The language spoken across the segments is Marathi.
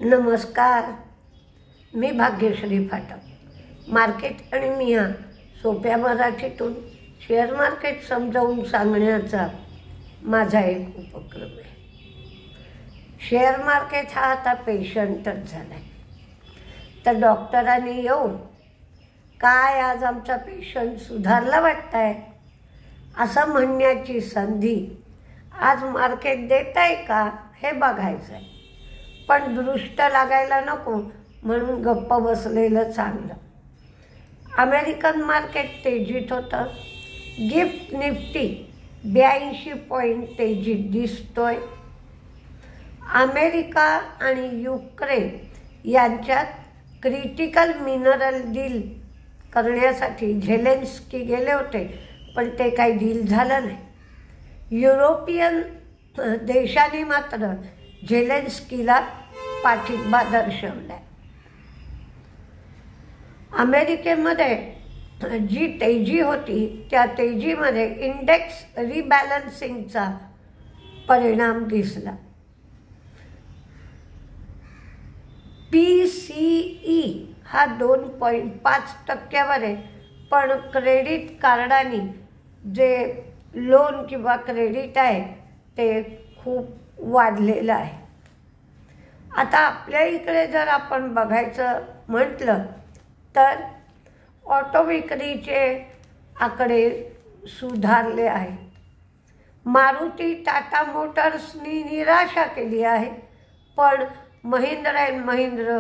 नमस्कार, मी भाग्यश्री फाटक. मार्केट आणि मी हा सोप्या मराठीतून शेअर मार्केट समजावून सांगण्याचा माझा एक उपक्रम आहे. शेअर मार्केट हा आता पेशंटच झाला आहे. तर डॉक्टरांनी येऊन काय आज आमचा पेशंट सुधारला वाटतंय असं म्हणण्याची संधी आज मार्केट देत आहे का हे बघायचं आहे. पण दृष्ट लागायला नको म्हणून गप्प बसलेलं चांगलं. अमेरिकन मार्केट तेजीत होतं. गिफ्ट निफ्टी 82 पॉईंट तेजीत दिसतोय. अमेरिका आणि युक्रेन यांच्यात क्रिटिकल मिनरल डील करण्यासाठी झेलेन्स्की गेले होते, पण ते काही डील झालं नाही. युरोपियन देशांनी मात्र झेलेन्स्कीला पाठिंबा दर्शवला. अमेरिकेमध्ये जी तेजी होती त्या तेजीमध्ये इंडेक्स रिबॅलन्सिंगचा परिणाम दिसला. PCE हा 2.5% आहे, पण क्रेडिट कार्डाने जे लोन किंवा क्रेडिट आहे ते खूप वाढलेलं आहे. आता आपल्या इकडे जर आपण बघायचं म्हटलं तर ऑटो विक्रीचे आकडे सुधारले आहे. मारुती टाटा मोटर्सनी निराशा केली आहे, पण Mahindra and Mahindra,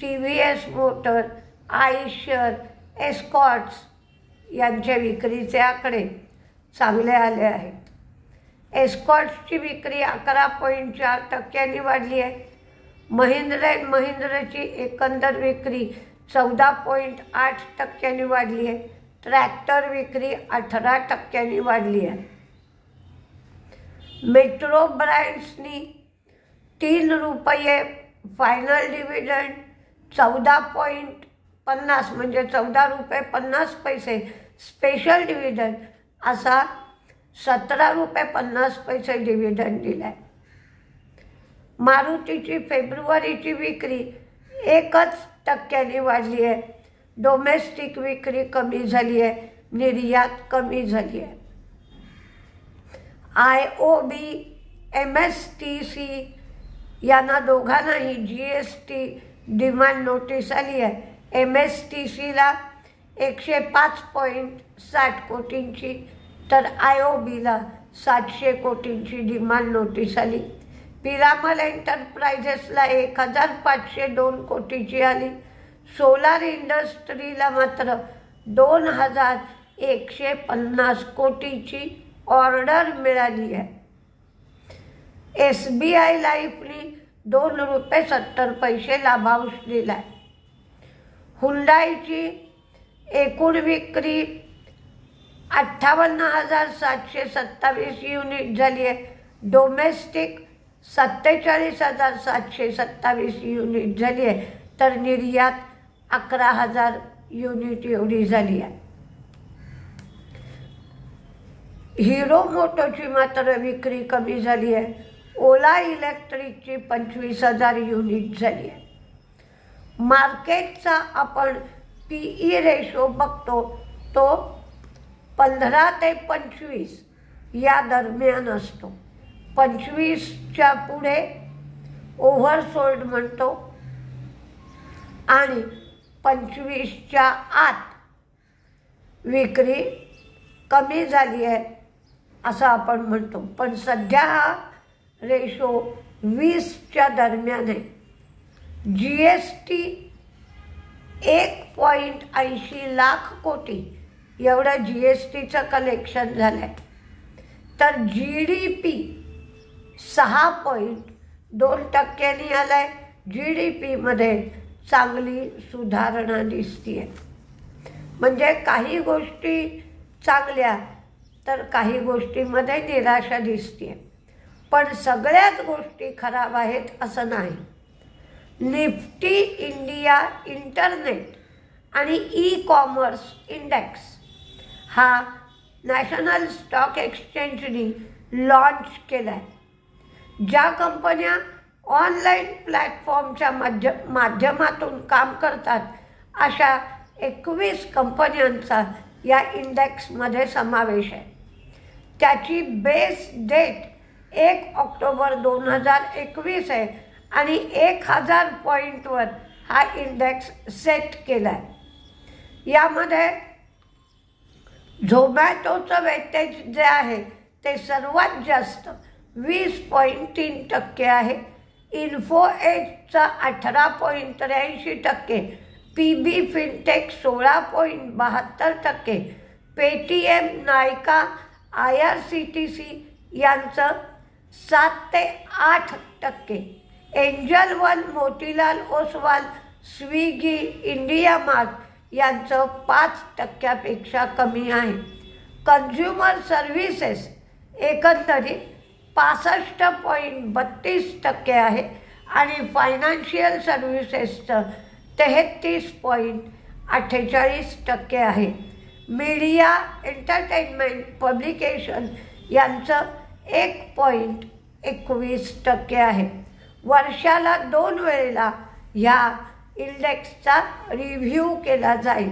TVS motor, Eicher, Escorts यांच्या विक्रीचे आकडे चांगले आले आहेत. एस्कॉर्ट्सची विक्री 11.4% वाढली आहे. महिंद्रा अँड महिंद्राची एकंदर विक्री 14.8% वाढली आहे. ट्रॅक्टर विक्री 18% वाढली आहे. मेट्रो ब्रँड्सनी ₹3 फायनल डिव्हिडंड, 14.50 म्हणजे ₹14.50 स्पेशल डिव्हिडंड असा ₹17.50 डिव्हिडंड दिला आहे. मारुतीची फेब्रुवारीची विक्री 1% वाढली आहे. डोमेस्टिक विक्री कमी झाली आहे, निर्यात कमी झाली आहे. IOB, MSTC यांना दोघांनाही GST डिमांड नोटीस आली आहे. MSTCला 105.60 कोटींची तर IOBला 700 कोटींची डिमांड नोटीस आली. पिरामल एंटरप्राइजेसला 1502 कोटीची आली. सोलार इंडस्ट्रीला मात्र 2150 कोटीची ऑर्डर मिळाली आहे. SBI लाईफनी ₹2.70 लाभांश दिला आहे. हुंडाईची एकूण विक्री 58,727 युनिट झाली आहे. डोमेस्टिक 47,727 युनिट झाली आहे, तर निर्यात 11,000 युनिट एवढी झाली आहे. हिरो मोटोची मात्र विक्री कमी झाली आहे. ओला इलेक्ट्रिकची 25,000 युनिट झाली आहे. मार्केटचा आपण PE रेशो बघतो तो 15 ते 25 या दरम्यान असतो. 25च्या पुढे ओव्हरसोल्ड म्हणतो आणि 25च्या आत विक्री कमी झाली आहे असं आपण म्हणतो. पण सध्या हा रेशो 20च्या दरम्यान आहे. GST 1.80 लाख कोटी एवढं GSTचं कलेक्शन झालं आहे. तर GDP 6.2% आला आहे. GDPमध्ये चांगली सुधारणा दिसते आहे. म्हणजे काही गोष्टी चांगल्या तर काही गोष्टीमध्ये निराशा दिसते आहे. पण सगळ्याच गोष्टी खराब आहेत असं नाही. निफ्टी इंडिया इंटरनेट आणि ई-कॉमर्स इंडेक्स हा नॅशनल स्टॉक एक्सचेंजनी लॉन्च केला आहे. ज्या कंपन्या ऑनलाईन प्लॅटफॉर्मच्या माध्यमातून काम करतात अशा 21 कंपन्यांचा या इंडेक्समध्ये समावेश आहे. त्याची बेस डेट 1 ऑक्टोबर 2021 आहे आणि 1000 पॉईंटवर हा इंडेक्स सेट केला आहे. यामध्ये झोमॅटोचं वेटेज जे आहे ते सर्वात जास्त 20.3% आहे. इन्फो एजचा 18.83%, PB फिनटेक 16.72%, पेटीएम, नायका, IRCTC यांचं 7 ते 8%, angel one, Motilal Oswal, Swiggy, India mart यांचं 5% कमी आहे. कन्झ्युमर सर्व्हिसेस एकंदरीत 65.32% आहे आणि फायनान्शियल सर्व्हिसेसचं 33.48% आहे. मीडिया, एंटरटेनमेंट, पब्लिकेशन यांचं 1.21% आहे. वर्षाला 2 वेळेला ह्या इंडेक्सचा रिव्ह्यू केला जाईल.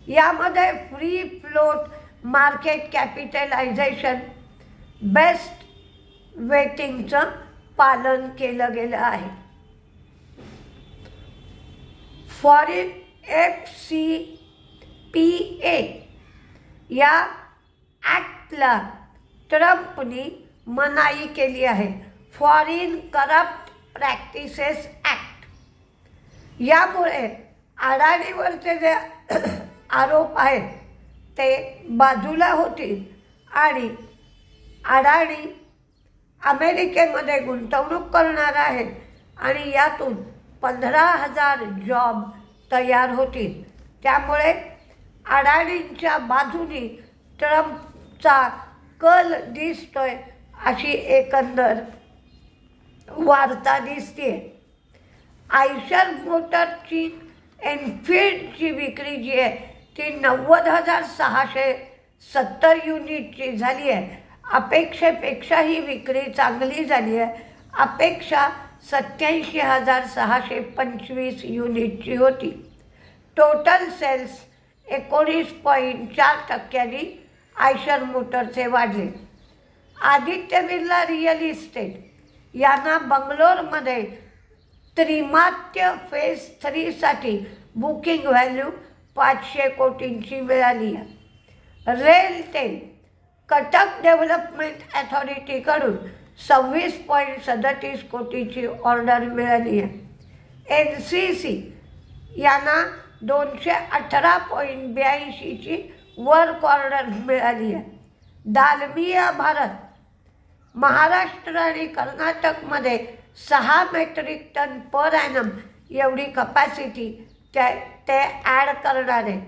यामध्ये free float market capitalization, based वेटिंगचं पालन केलं गेलं आहे. फॉरेन FCPA या ॲक्टला ट्रम्पनी मनाई केली आहे. Foreign corrupt practices act. यामुळे अडाणीवरचे जे आरोप आहेत ते बाजूला होतील आणि अडाणी अमेरिकेमध्ये गुंतवणूक करणार आहेत आणि यातून 15,000 जॉब तयार होतील. त्यामुळे अडाणींच्या बाजूनी ट्रम्पचा कल दिसतोय अशी एकंदर वार्ता दिसते. आयशर मोटरची एनफील्डची विक्री जी आहे ती 90,670 युनिटची झाली आहे. अपेक्षेपेक्षा ही विक्री चांगली झाली आहे. अपेक्षा 87,625 युनिटची होती. टोटल सेल्स 19.4% आयशर मोटरचे वाढले. आदित्य बिर्ला रिअल इस्टेट यांना बंगलोरमध्ये त्रिमात्य फेज 3साठी बुकिंग व्हॅल्यू 500 कोटींची मिळाली आहे. रेलटेल कटक डेव्हलपमेंट अथॉरिटीकडून 26.37 कोटीची ऑर्डर मिळाली आहे. NCC यांना 218.82ची वर्क ऑर्डर मिळाली आहे. दालमिया भारत महाराष्ट्र आणि कर्नाटकमध्ये 6 मेट्रिक टन पर ॲनम एवढी कपॅसिटी ते ॲड करणार आहेत.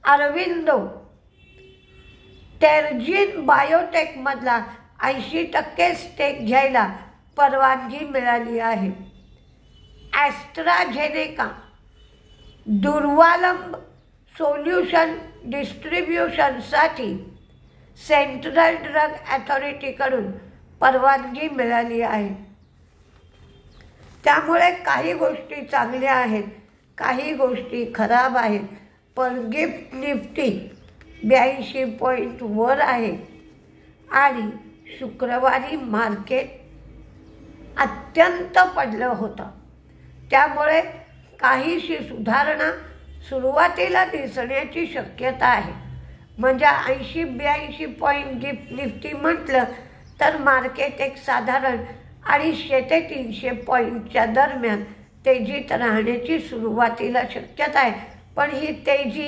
अरविंदो टेर्जिन बायोटेकमधला 80% स्टेक घ्यायला परवानगी मिळाली आहे. ॲस्ट्राझेनेका दुर्वालंब सोल्युशन डिस्ट्रीब्युशनसाठी सेंट्रल ड्रग अथॉरिटीकडून परवानगी मिळाली आहे. त्यामुळे काही गोष्टी चांगल्या आहेत, काही गोष्टी खराब आहेत. पण गिफ्ट निफ्टी 82 पॉईंट वर आहे आणि शुक्रवारी मार्केट अत्यंत पडलं होतं. त्यामुळे काहीशी सुधारणा सुरुवातीला दिसण्याची शक्यता आहे. म्हणजे 80-82 पॉईंट गिफ्ट निफ्टी म्हटलं तर मार्केट एक साधारण 250 ते 300 पॉईंटच्या दरम्यान तेजीत राहण्याची सुरुवातीला शक्यता आहे. पण ही तेजी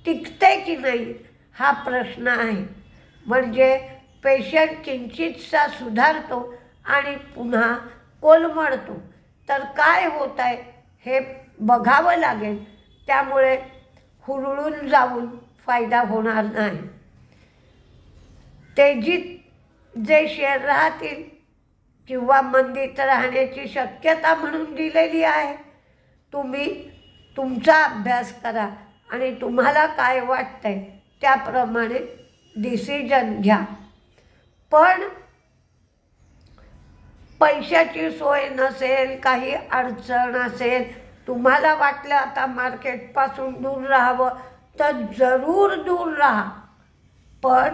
टिकते की नाही हा प्रश्न आहे. म्हणजे पेशंट किंचितसा सुधारतो आणि पुन्हा कोलमडतो तर काय होत आहे हे बघावं लागेल. त्यामुळे हुरळून जाऊन फायदा होणार नाही. तेजीत जे शेअर राहतील किंवा मंदीत राहण्याची शक्यता म्हणून दिलेली आहे, तुम्ही तुमचा अभ्यास करा आणि तुम्हाला काय वाटतंय त्याप्रमाणे डिसिजन घ्या. पण पैशाची सोय नसेल, काही अडचण असेल, तुम्हाला वाटलं आता मार्केटपासून दूर राहावं तर जरूर दूर राहा, पण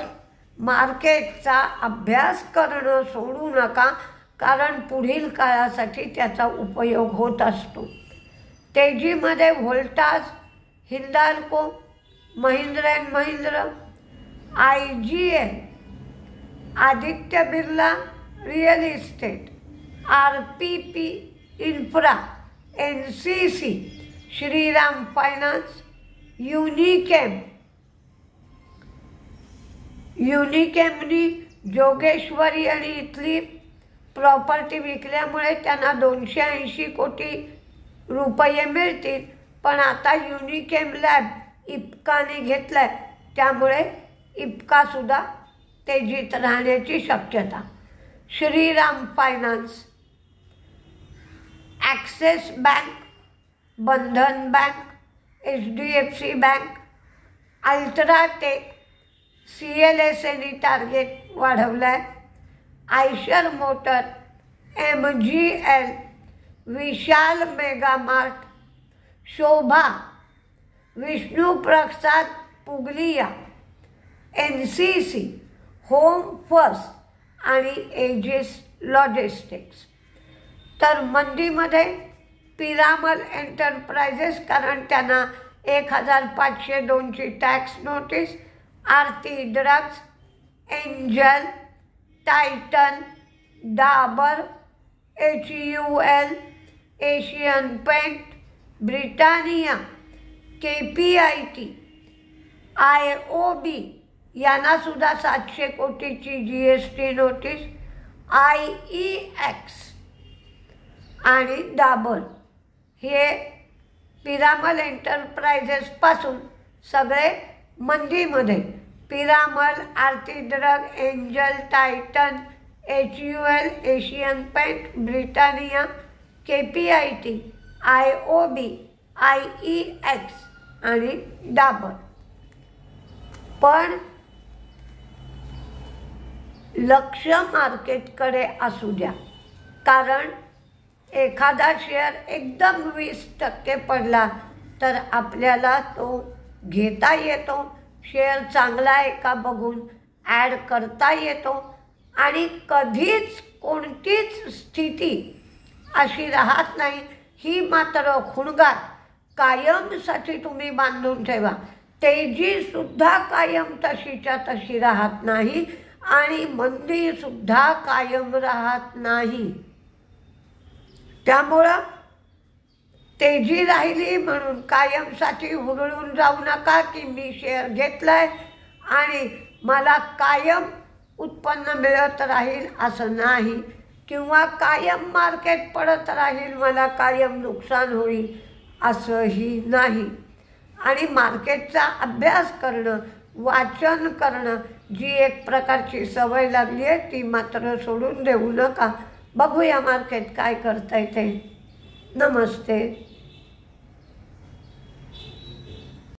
मार्केटचा अभ्यास करणं सोडू नका, कारण पुढील काळासाठी त्याचा उपयोग होत असतो. तेजीमध्ये Voltas, Hindalco, Mahindra and Mahindra, IGL, Aditya Birla real estate, RPP infra, NCC, Shriram finance, युनिकेमनी जोगेश्वरी आणि इथली प्रॉपर्टी विकल्यामुळे त्यांना 280 कोटी रुपये मिळतील, पण आता युनिकेम लॅब इप्काने घेतलाय, त्यामुळे इप्कासुद्धा तेजीत राहण्याची शक्यता. Shriram finance, Axis bank, Bandhan bank, HDFC bank, UltraTech, CLSAने टार्गेट वाढवलाय. Eicher motor, MGL, Vishal Mega Mart, Sobha, Vishnu Prasad Pugalia, NCC, home first आणि एजिस लॉजिस्टिक्स. तर मंदीमध्ये पिरामल एंटरप्राइजेस, कारण त्यांना 1502ची tax notice, Aarti drugs, Angel, Titan, Dabur, HUL, Asian paint, Britannia, KPIT, IOB यांना सुद्धा 700 कोटीची GST नोटीस, IEX आणि डाबर हे पिरामल एंटरप्राइजेसपासून सगळे मंदीमध्ये. Piramal, Aarti drug, Angel, Titan, HUL, Asian paint, Britannia, KPIT, IOB, IEX आणि डाबर. पण लक्ष मार्केटकडे असू द्या, कारण एखादा शेअर एकदम 20% पडला तर आपल्याला तो घेता येतो, शेअर चांगला आहे का बघून ॲड करता येतो, आणि कधीच कोणतीच स्थिती अशी राहत नाही. ही मात्र खुणगार कायमसाठी तुम्ही बांधून ठेवा. तेजीसुद्धा कायम तशीच्या तशी राहत नाही आणि मंदीसुद्धा कायम राहत नाही. त्यामुळं तेजी राहिली म्हणून कायमसाठी हुरळून जाऊ नका की मी शेअर घेतलाय आणि मला कायम उत्पन्न मिळत राहील असं नाही, किंवा कायम मार्केट पडत राहील मला कायम नुकसान होईल असंही नाही. आणि मार्केटचा अभ्यास करणं, वाचन करणं जी एक प्रकारची सवय लागली आहे ती मात्र सोडून देऊ नका. बघूया मार्केट काय करतंय ते. नमस्ते.